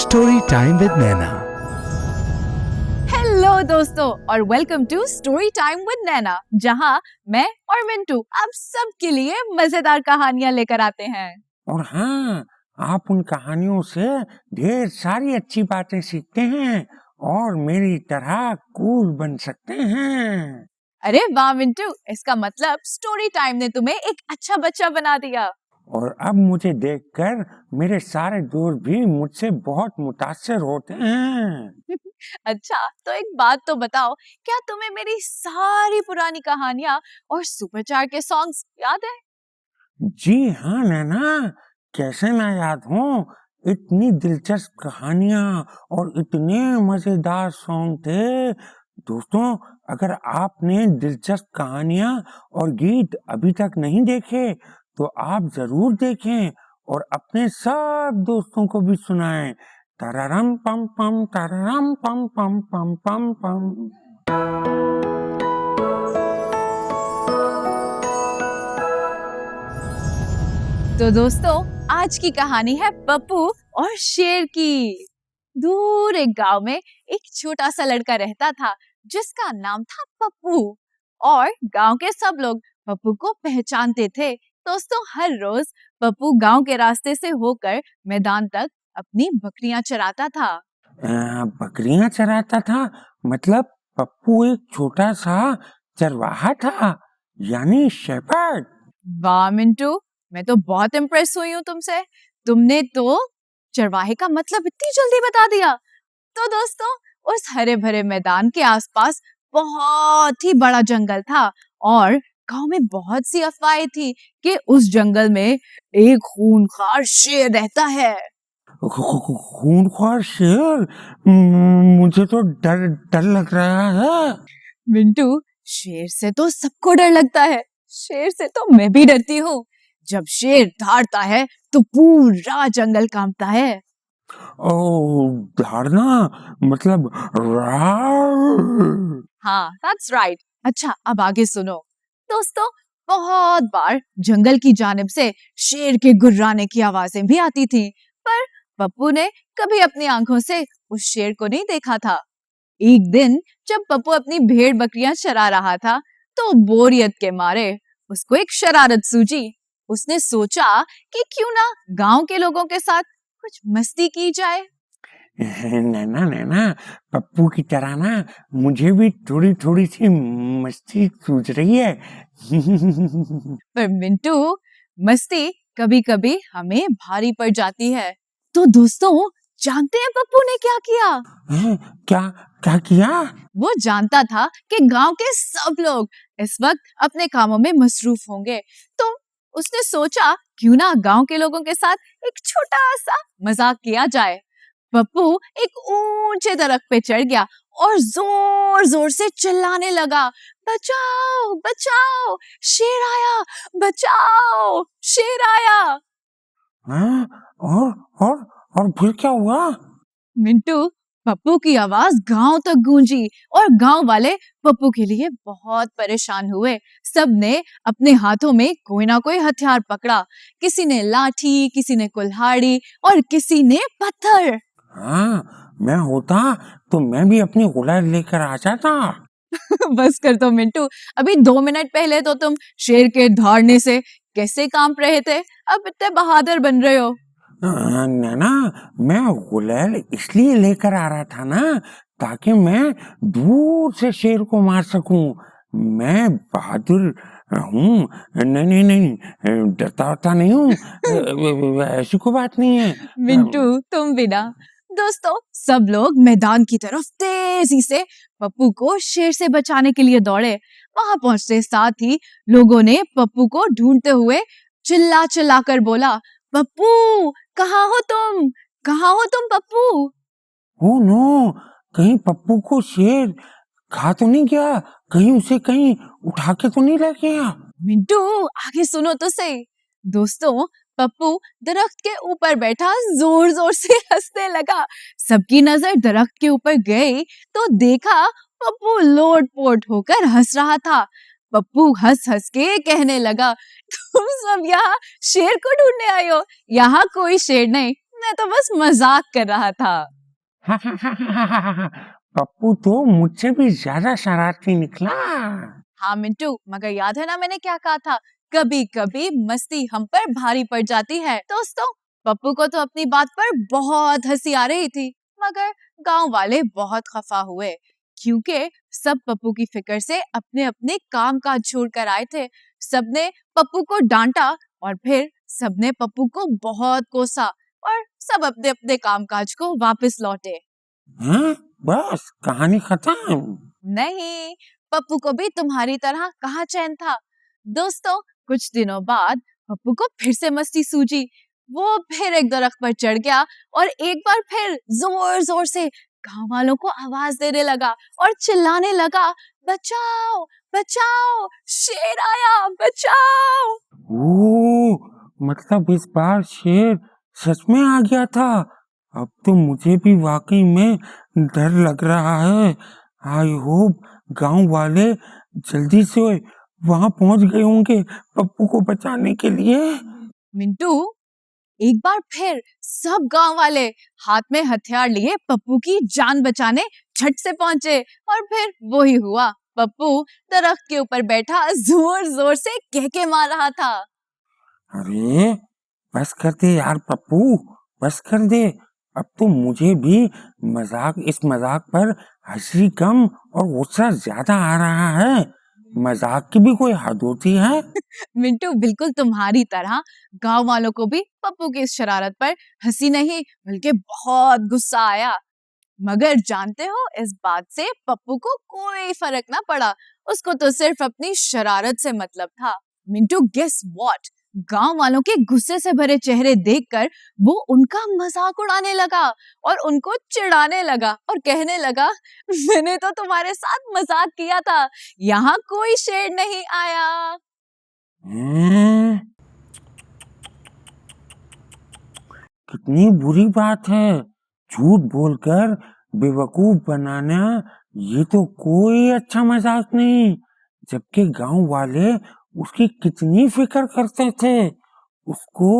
Story time with Naina. Hello दोस्तों और welcome to story time with Naina, जहां मैं और मिंटू आप सबके लिए मजेदार कहानियां लेकर आते हैं। और हाँ, आप उन कहानियों से ढेर सारी अच्छी बातें सीखते हैं और मेरी तरह कूल बन सकते हैं। अरे वाह मिंटू, इसका मतलब स्टोरी टाइम ने तुम्हें एक अच्छा बच्चा बना दिया। और अब मुझे देखकर मेरे सारे दोस्त भी मुझसे बहुत मुतासिर होते हैं। अच्छा, तो एक बात तो बताओ, क्या तुम्हें मेरी सारी पुरानी कहानियां और सुपरचार के सॉन्ग्स याद है? जी हाँ नैना, कैसे ना याद हो। इतनी दिलचस्प कहानियां और इतने मजेदार सॉन्ग थे। दोस्तों, अगर आपने दिलचस्प कहानियां और गीत अभी तक नहीं देखे तो आप जरूर देखें और अपने सब दोस्तों को भी सुनाएं। तररम पम पम तररम पम पम पम पम पम। तो दोस्तों, आज की कहानी है पप्पू और शेर की। दूर एक गांव में एक छोटा सा लड़का रहता था जिसका नाम था पप्पू, और गांव के सब लोग पप्पू को पहचानते थे। दोस्तों, हर रोज पप्पू गांव के रास्ते से होकर मैदान तक अपनी बकरियां चराता था। बकरियां चराता था? मतलब पप्पू एक छोटा सा चरवाहा था, यानी शेपर्ड। वाह मिंटू, मैं तो बहुत इम्प्रेस हुई हूँ तुमसे। तुमने तो चरवाहे का मतलब इतनी जल्दी बता दिया। तो दोस्तों, उस हरे भरे मैदान के आसपास बहुत ही बड़ा जंगल था और गांव में बहुत सी अफवाहें थी कि उस जंगल में एक खूंखार शेर रहता है। खूंखार शेर? मुझे तो डर डर लग रहा है। मिंटू, शेर से तो सबको डर लगता है। शेर से तो मैं भी डरती हूँ। जब शेर दहाड़ता है तो पूरा जंगल कांपता है। ओ, दहाड़ना मतलब रार। हाँ, that's right। अच्छा, अब आगे सुनो। दोस्तों, बहुत बार जंगल की जानिब से शेर के गुर्राने की आवाजें भी आती थी, पर पप्पू ने कभी अपनी आंखों से उस शेर को नहीं देखा था। एक दिन जब पप्पू अपनी भेड़ बकरियां चरा रहा था, तो बोरियत के मारे उसको एक शरारत सूझी। उसने सोचा कि क्यों ना गांव के लोगों के साथ कुछ मस्ती की जाए। नैना नैना, पप्पू की तरह ना मुझे भी थोड़ी थोड़ी सी मस्ती सूझ रही है। पर मिंटू, मस्ती कभी कभी हमें भारी पड़ जाती है। तो दोस्तों, जानते हैं पप्पू ने क्या किया? क्या क्या किया? वो जानता था कि गांव के सब लोग इस वक्त अपने कामों में मसरूफ होंगे, तो उसने सोचा क्यों ना गांव के लोगों के साथ एक छोटा सा मजाक किया जाए। पप्पू एक ऊंचे दरख्त पे चढ़ गया और जोर जोर से चिल्लाने लगा, बचाओ बचाओ, शेर आया, बचाओ, शेर आया। हाँ? और और फिर क्या हुआ? मिंटू, पप्पू की आवाज गांव तक गूंजी और गांव वाले पप्पू के लिए बहुत परेशान हुए। सबने अपने हाथों में कोई ना कोई हथियार पकड़ा। किसी ने लाठी, किसी ने कुल्हाड़ी और किसी ने पत्थर। हाँ, मैं होता तो मैं भी अपनी गुलाल लेकर आ जाता। बस कर दो मिंटू, अभी 2 मिनट पहले तो तुम शेर के दहाड़ने से कैसे कांप रहे थे, अब इतने बहादुर बन रहे हो। नैना, मैं गुलाल इसलिए लेकर आ रहा था ना ताकि मैं दूर से शेर को मार सकूं। मैं बहादुर हूँ। नहीं नहीं नहीं, डरता वरता नहीं हूँ। ऐसी कोई बात नहीं है। मिंटू, तुम भी ना। दोस्तों, सब लोग मैदान की तरफ तेजी से पप्पू को शेर से बचाने के लिए दौड़े। वहां पहुंचते साथ ही लोगों ने पप्पू को ढूंढते हुए चिल्ला चिल्ला कर बोला, पप्पू कहाँ हो तुम, कहाँ हो तुम पप्पू? ओ नो, कहीं पप्पू को शेर खा तो नहीं गया? कहीं उसे कहीं उठा के तो नहीं ले गया? मिंटू, आगे सुनो तो सही। दोस्तों, पप्पू दरख्त के ऊपर बैठा जोर जोर से हंसने लगा। सबकी नजर दरख्त के ऊपर गई तो देखा पप्पू लोट पोट होकर हंस रहा था। पप्पू हंस हंस के कहने लगा, तुम सब यहाँ शेर को ढूंढने आए हो? यहाँ कोई शेर नहीं, मैं तो बस मजाक कर रहा था। पप्पू तो मुझसे भी ज्यादा शरारती निकला। हाँ मिंटू, मगर याद है ना मैंने क्या कहा था, कभी कभी मस्ती हम पर भारी पड़ जाती है। दोस्तों, पप्पू को तो अपनी बात पर बहुत हंसी आ रही थी, मगर गांव वाले बहुत खफा हुए क्योंकि सब पप्पू की फिक्र से अपने अपने काम काज छोड़कर आए थे। सबने पप्पू को डांटा और फिर सबने पप्पू को बहुत कोसा और सब अपने अपने कामकाज को वापस लौटे। हैं? बस कहानी खत्म? नहीं, पप्पू को भी तुम्हारी तरह कहाँ चैन था। दोस्तों, कुछ दिनों बाद पप्पू को फिर से मस्ती सूझी। वो फिर एक दरख्त पर चढ़ गया और एक बार फिर जोर जोर से गांव वालों को आवाज देने लगा और चिल्लाने लगा, बचाओ बचाओ, शेर आया, बचाओ। ओ, मतलब इस बार शेर सच में आ गया था। अब तो मुझे भी वाकई में डर लग रहा है। आई होप गांव वाले जल्दी से वहां पहुंच गए होंगे पप्पू को बचाने के लिए। मिंटू, एक बार फिर सब गांव वाले हाथ में हथियार लिए पप्पू की जान बचाने झट से पहुंचे और फिर वो ही हुआ। पप्पू दरख्त के ऊपर बैठा जोर जोर से कहके मार रहा था। अरे बस कर दे यार पप्पू, बस कर दे। अब तो मुझे भी इस मजाक पर हंसी कम और गुस्सा ज्यादा आ रहा है। मजाक की भी कोई हद होती है। मिंटू, बिल्कुल तुम्हारी तरह गांव वालों को भी पप्पू की इस शरारत पर हंसी नहीं बल्कि बहुत गुस्सा आया। मगर जानते हो, इस बात से पप्पू को कोई फर्क ना पड़ा। उसको तो सिर्फ अपनी शरारत से मतलब था। मिंटू, गेस व्हाट, गांव वालों के गुस्से से भरे चेहरे देखकर वो उनका मजाक उड़ाने लगा और उनको चिढ़ाने लगा और कहने लगा, मैंने तो तुम्हारे साथ मजाक किया था, यहाँ कोई शेर नहीं आया। हम्म, कितनी बुरी बात है। झूठ बोलकर बेवकूफ बनाना, ये तो कोई अच्छा मजाक नहीं। जबकि गांव वाले उसकी कितनी फिक्र करते थे, उसको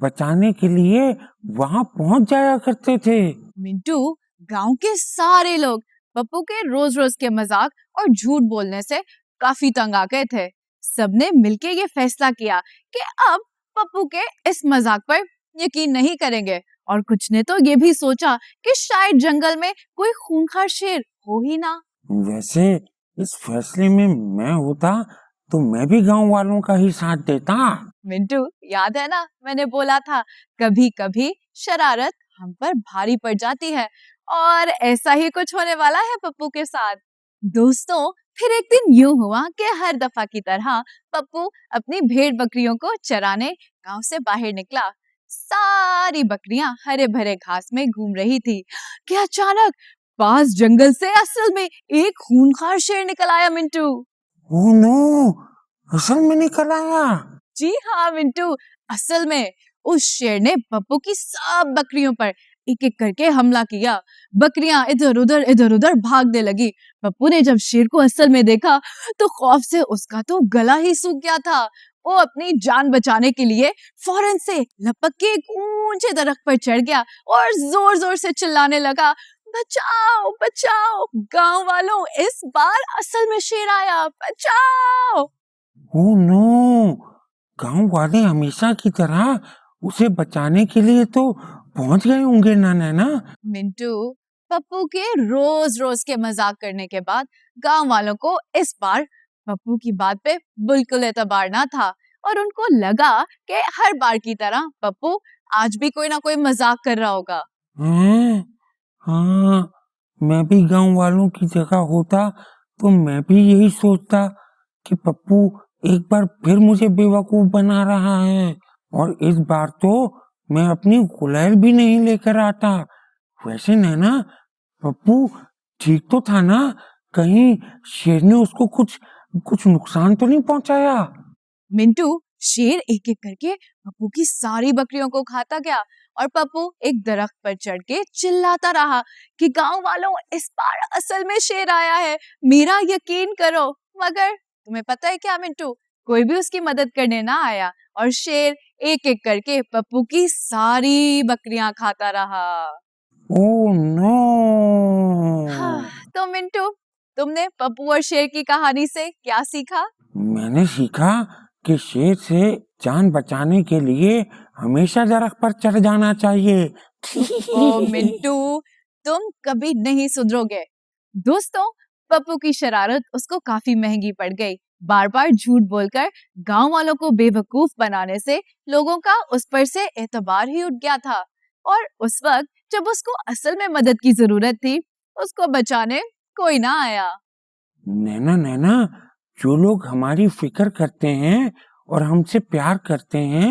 बचाने के लिए वहां पहुंच जाया करते थे। मिंटू, गांव के सारे लोग पप्पू के रोज रोज के मजाक और झूठ बोलने से काफी तंग आ गए थे। सबने मिलके ये फैसला किया कि अब पप्पू के इस मजाक पर यकीन नहीं करेंगे और कुछ ने तो ये भी सोचा कि शायद जंगल में कोई खूंखार शेर हो ही ना। वैसे इस फैसले में मैं होता तो मैं भी गांव वालों का ही साथ देता। मिंटू, याद है ना मैंने बोला था, कभी कभी शरारत हम पर भारी पड़ जाती है और ऐसा ही कुछ होने वाला है पप्पू के साथ। दोस्तों, फिर एक दिन यूं हुआ कि हर दफा की तरह पप्पू अपनी भेड़ बकरियों को चराने गांव से बाहर निकला। सारी बकरियां हरे भरे घास में घूम रही थी कि अचानक पास जंगल से असल में एक खूंखार शेर निकल आया। मिंटू, ओह नो, असल में निकल आया। जी हाँ मिंटू, असल में उस शेर ने पप्पू की सब बकरियों पर एक एक करके हमला किया। बकरियां इधर उधर भागने लगी। पप्पू ने जब शेर को असल में देखा तो खौफ से उसका तो गला ही सूख गया था। वो अपनी जान बचाने के लिए फौरन से लपक के एक ऊंचे दरख्त पर चढ़ गया और जोर जोर से चिल्लाने लगा, बचाओ बचाओ गांव वालों, इस बार असल में शेर आया, बचाओ। ओह नो, गांव वाले हमेशा की तरह उसे बचाने के लिए तो पहुंच गए होंगे ना नैना। मिंटू, पप्पू के रोज रोज के मजाक करने के बाद गांव वालों को इस बार पप्पू की बात पे बिल्कुल एतबार ना था और उनको लगा कि हर बार की तरह पप्पू आज भी कोई ना कोई मजाक कर रहा होगा। हैं? हाँ, मैं भी गांव वालों की जगह होता तो मैं भी यही सोचता कि पप्पू एक बार फिर मुझे बेवकूफ बना रहा है और इस बार तो मैं अपनी गुलैल भी नहीं लेकर आता। वैसे नैना, पप्पू ठीक तो था ना? कहीं शेर ने उसको कुछ कुछ नुकसान तो नहीं पहुंचाया? मिंटू, शेर एक एक करके पप्पू की सारी बकरियों को खाता गया और पप्पू एक दरख्त पर चढ़ के चिल्लाता रहा कि गांव वालों, इस बार असल में शेर आया है, मेरा यकीन करो। मगर तुम्हें पता है क्या मिंटू, कोई भी उसकी मदद करने ना आया और शेर एक एक करके पप्पू की सारी बकरियां खाता रहा। Oh no! हाँ, तो मिंटू, तुमने पप्पू और शेर की कहानी से क्या सीखा? मैंने सीखा कि शेर से जान बचाने के लिए हमेशा दरख्त पर चढ़ जाना चाहिए। ओ मिंटू, तुम कभी नहीं सुधरोगे। दोस्तों, पप्पू की शरारत उसको काफी महंगी पड़ गई। बार बार झूठ बोलकर गांव वालों को बेवकूफ बनाने से लोगों का उस पर से एतबार ही उठ गया था और उस वक्त जब उसको असल में मदद की जरूरत थी, उसको बचाने कोई ना आया। नैना, जो लोग हमारी फिक्र करते हैं और हमसे प्यार करते हैं,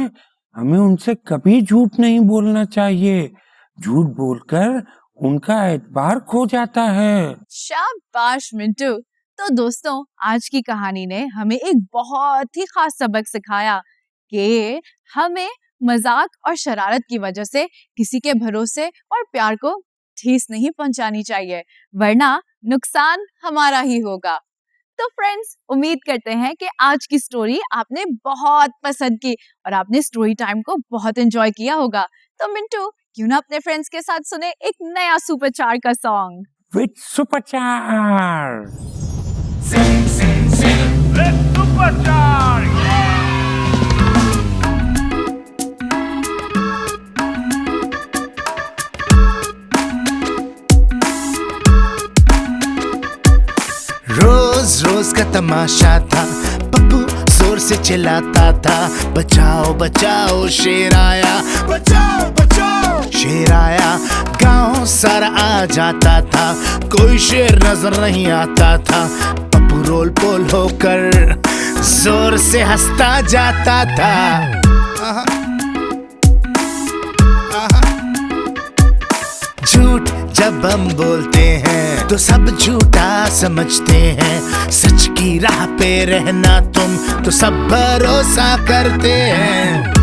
हमें उनसे कभी झूठ नहीं बोलना चाहिए। झूठ बोलकर उनका एतबार खो जाता है। शाबाश मिंटू। तो दोस्तों, आज की कहानी ने हमें एक बहुत ही खास सबक सिखाया कि हमें मजाक और शरारत की वजह से किसी के भरोसे और प्यार को ठेस नहीं पहुंचानी चाहिए, वरना नुकसान हमारा ही होगा। तो फ्रेंड्स, उम्मीद करते हैं कि आज की स्टोरी आपने बहुत पसंद की और आपने स्टोरी टाइम को बहुत एंजॉय किया होगा। तो मिंटू, क्यों ना अपने फ्रेंड्स के साथ सुने एक नया सुपरचार का सॉन्ग। विद सुपरचार। Sing, let's supercharge! रोज रोज का तमाशा था, पप्पू जोर से चिल्लाता था, बचाओ बचाओ शेर आया, बचाओ बचाओ शेर आया। गांव सारा आ जाता था, कोई शेर नजर नहीं आता था। पप्पू रोल पोल होकर जोर से हंसता जाता था। झूठ जब हम बोलते हैं तो सब झूठा समझते हैं, सच की राह पे रहना तुम तो सब भरोसा करते हैं।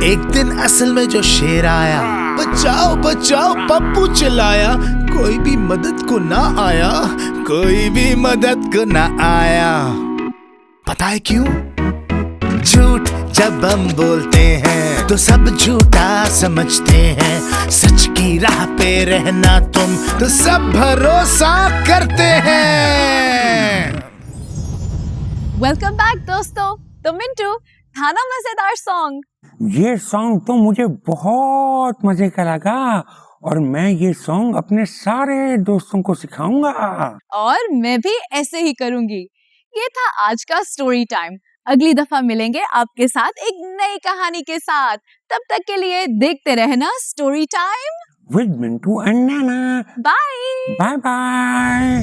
एक दिन असल में जो शेर आया, बचाओ बचाओ पप्पू चिल्लाया, कोई भी मदद को ना आया, कोई भी मदद को ना आया। पता है क्यों? झूठ जब हम बोलते हैं तो सब झूठा समझते हैं, सच की राह पे रहना तुम तो सब भरोसा करते हैं। वेलकम बैक दोस्तों। तो मिंटू, था ना मजेदार सॉन्ग? ये सॉन्ग तो मुझे बहुत मजे का लगा और मैं ये सॉन्ग अपने सारे दोस्तों को सिखाऊंगा। और मैं भी ऐसे ही करूंगी। ये था आज का स्टोरी टाइम। अगली दफा मिलेंगे आपके साथ एक नई कहानी के साथ। तब तक के लिए देखते रहना story time with Mintu and Naina. Bye. Bye bye.